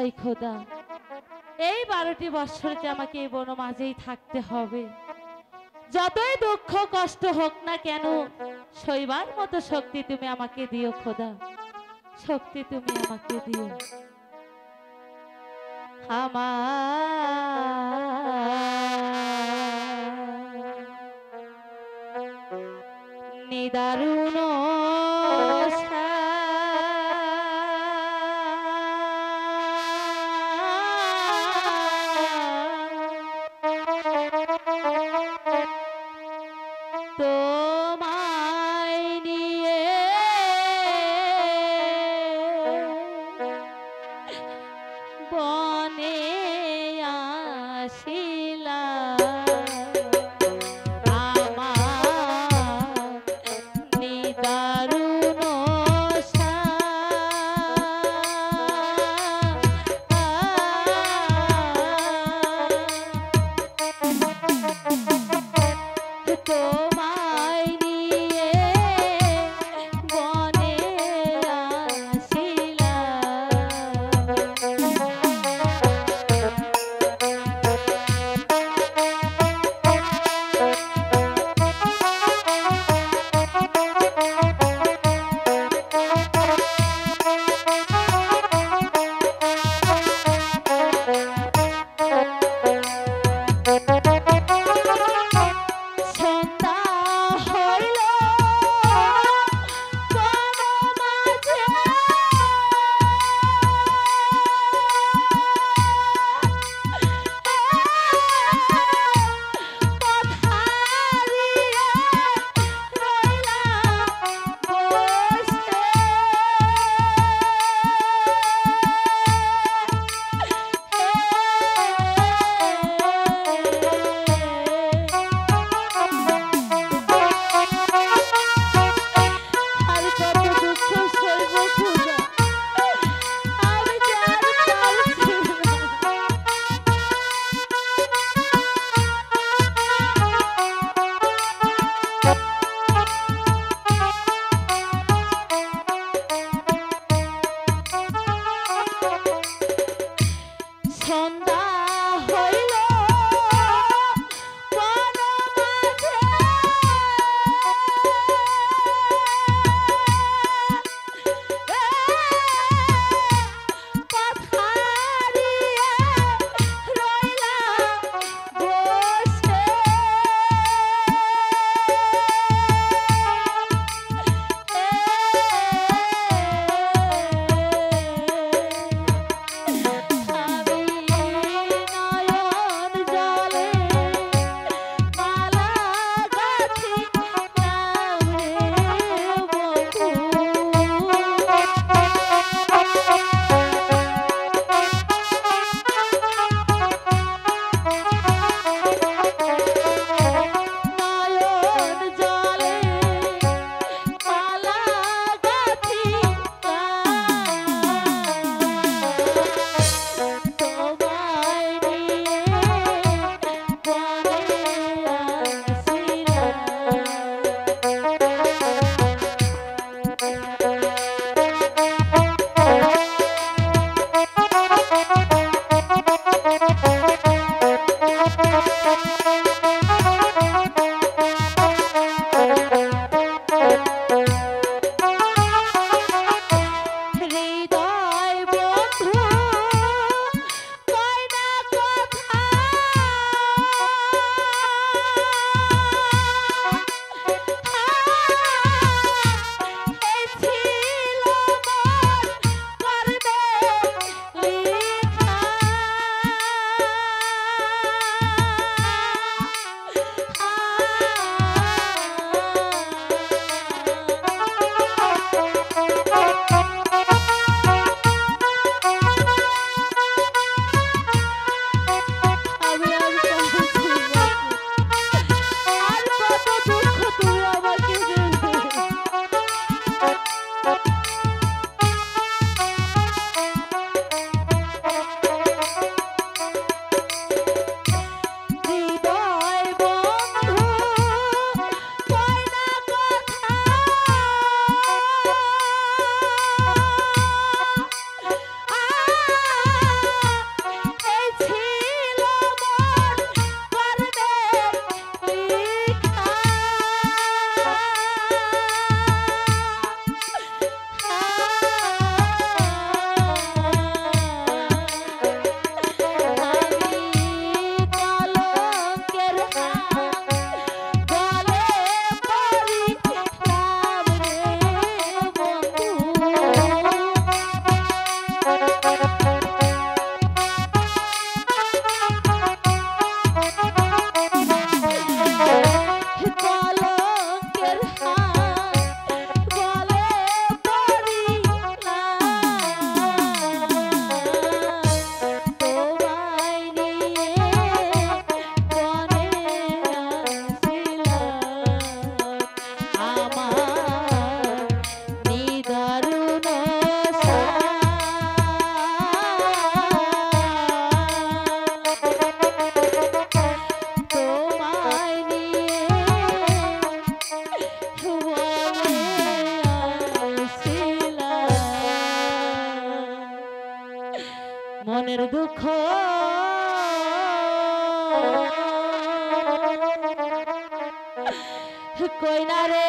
চাই খোদা, এই 12টি বৎসর যে আমাকে এই বন মাঝেই থাকতে হবে। যতই দুঃখ কষ্ট হোক না কেন, সইবার মতো শক্তি তুমি আমাকে দিও খোদা, শক্তি তুমি আমাকে দিও। আমার নিদারুণ তোমায় নিয়ে বনে আসিলাম, আমার নিদারুণ তোমায় নিয়ে বনে সন্ধ্যা হইল লিখা মনের দুঃখ কই না রে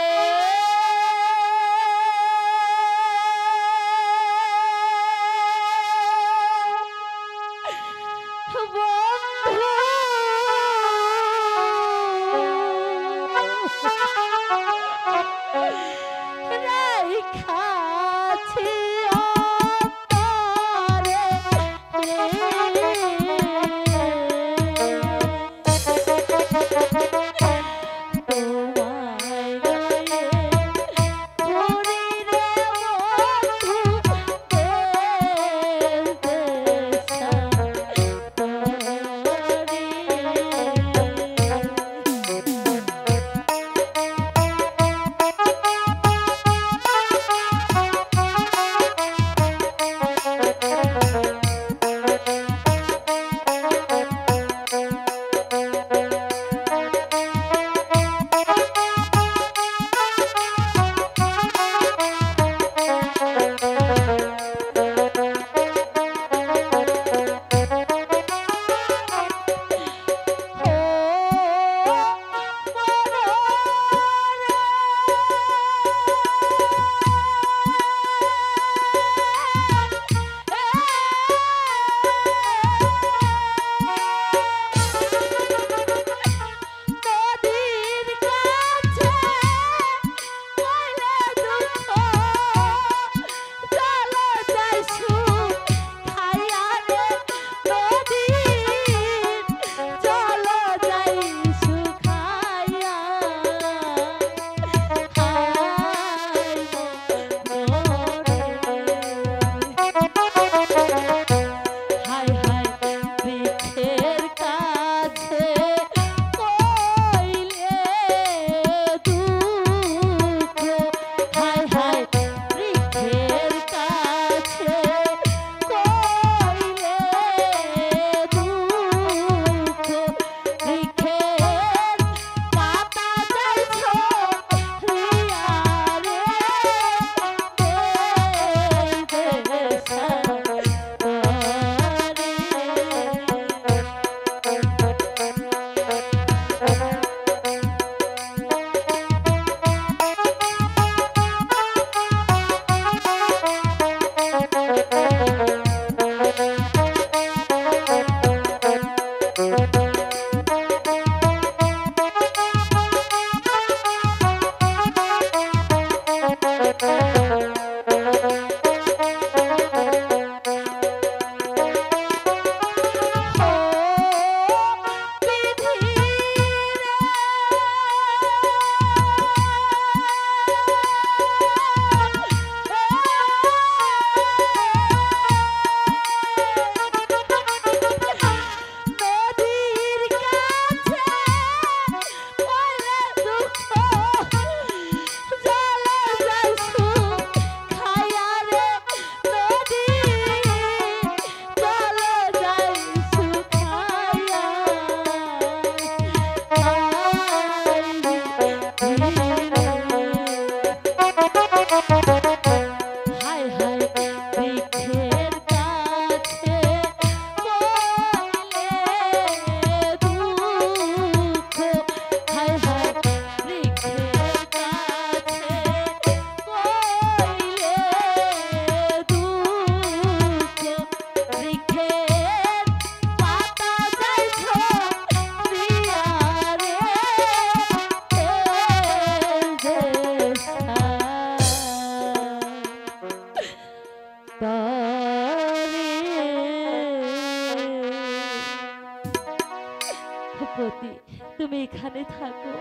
পতি তুমি এখানে থাকো,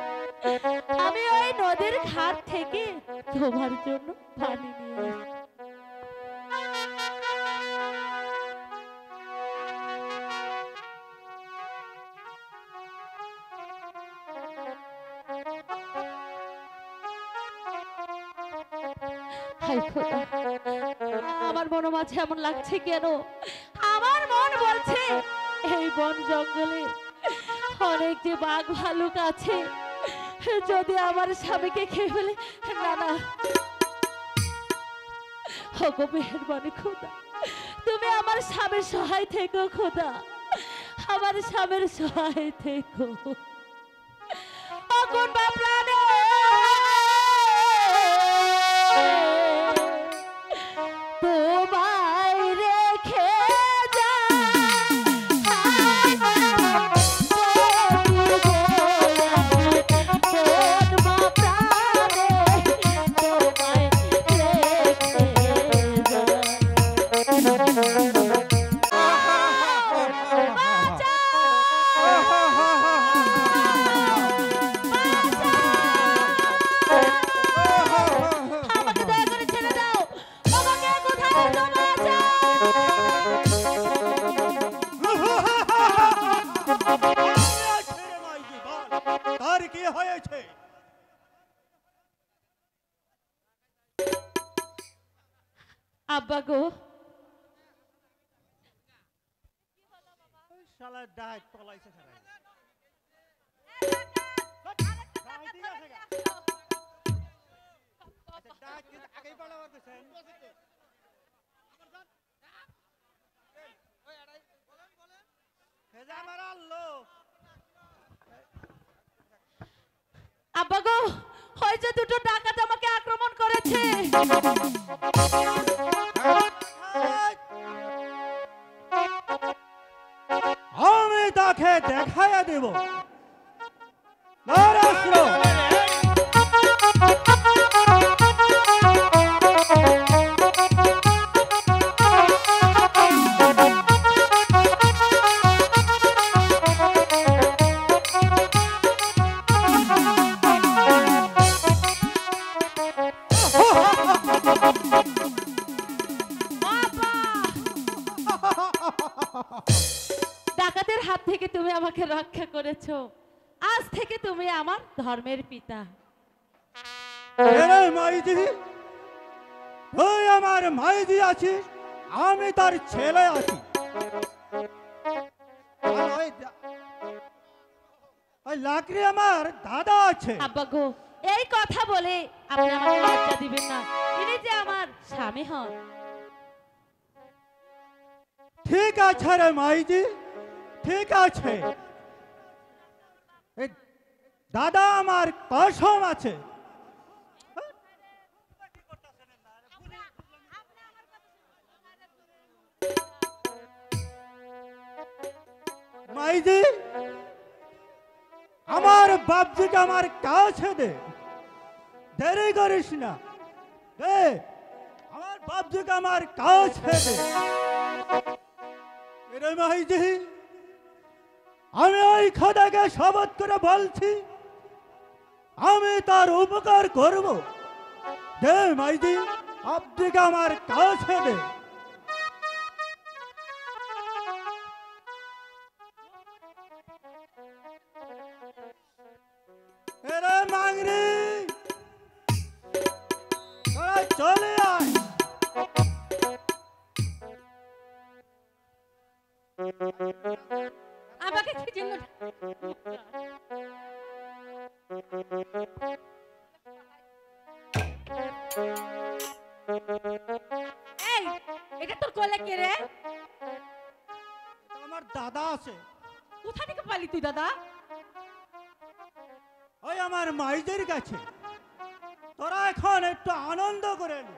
আমি ওই নদীর ঘাট থেকে তোমার জন্য পানি নিয়ে আসবো। হায় খোদা, আমার মনে মাঝে এমন লাগছে কেন? আমার মন বলছে এই বন জঙ্গলে অনেক যে বাঘ ভালুক আছে, যদি আমার স্বামীকে খেয়ে ফেলে। না না, ওগো মেহেরবানি খোদা, তুমি আমার স্বামীর সহায় থেকো খোদা, আমার স্বামীর সহায় থেকো। অগুণ বা প্রাণে তোমায় রেখে আব্বা গো, শালা ডাক পলাইছে খারাপ ডাক কিন্তু আগেই পলাবার কইছেন হেজা আমার আল্লাহ আব্বা গো, ওই যে দুটো ডাকাত আমাকে আক্রমণ করেছে। আমি তাকে দেখাইয়া দেব। নরাস্ত্র ডাকাতের হাত থেকে তুমি আমাকে রক্ষা করেছো, আজ থেকে তুমি আমার ধর্মের পিতা। মাইজি, তুই আমার মাইজি আছিস, আমি তার ছেলে আছি। ওই লাকড়ি আমার দাদা আছে। আব্বা গো, এই কথা বলে আপনি আমাকে লজ্জা দিবেন না, ইনি যে আমার স্বামী হন। ঠিক আছে রে মাইজি, ঠিক আছে। দাদা আমার কসম আছে। মাইজি, আমার বাপজিকে আমার কাছে দে, দেরি করিস না। দে আমার বাপজিকে আমার কাছে দে। রে মাইজি, আমি ওই খোদাকে শপথ করে বলছি, আমি তার উপকার করব। দে মাইজি, আপনিকে আমার কাছে দে। এরে মাংরি, তোরা চলে আয়। আমাকে কি জন্য এই, এটা তোর কোলে কে রে? আমার দাদা আছে। কোথা থেকে পালি তুই দাদা? ওই আমার মাইজের কাছে। তোরা এখন একটু আনন্দ করে নে।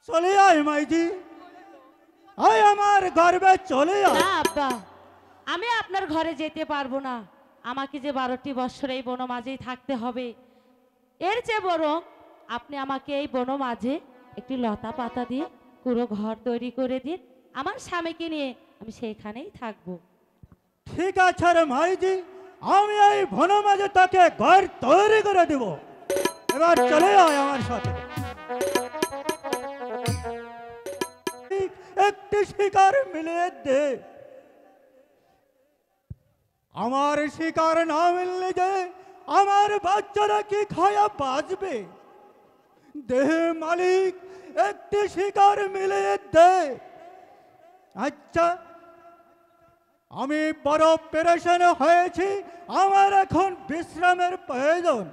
চলে আয় মাইজি, আয় আমার গর্বে চলে আয়। না আব্বা, আমি আপনার ঘরে যেতে পারবো না। আমাকে যে 12টি বৎসর এই বন মাঝেই থাকতে হবে, এর চেয়ে বরং আপনি আমাকে এই বন মাঝে একটি লতা পাতা দিয়ে পুরো ঘর তৈরি করে দিন। আমার স্বামীকে নিয়ে আমি সেখানেই থাকবো। ঠিক আছে রে মাইজি, আমি এই বন মাঝে তাকে ঘর তৈরি করে দিব। এবার চলে আয় আমার সাথে। একটি শিকার মিলিয়ে দে। আমার শিকার না মিললে যে আমার বাচ্চারা কি খায়া বাঁচবে? দেহ মালিক, একটি শিকার মিলিয়ে দে। আচ্ছা, আমি বড় পেরেশান হয়েছি, আমার এখন বিশ্রামের প্রয়োজন।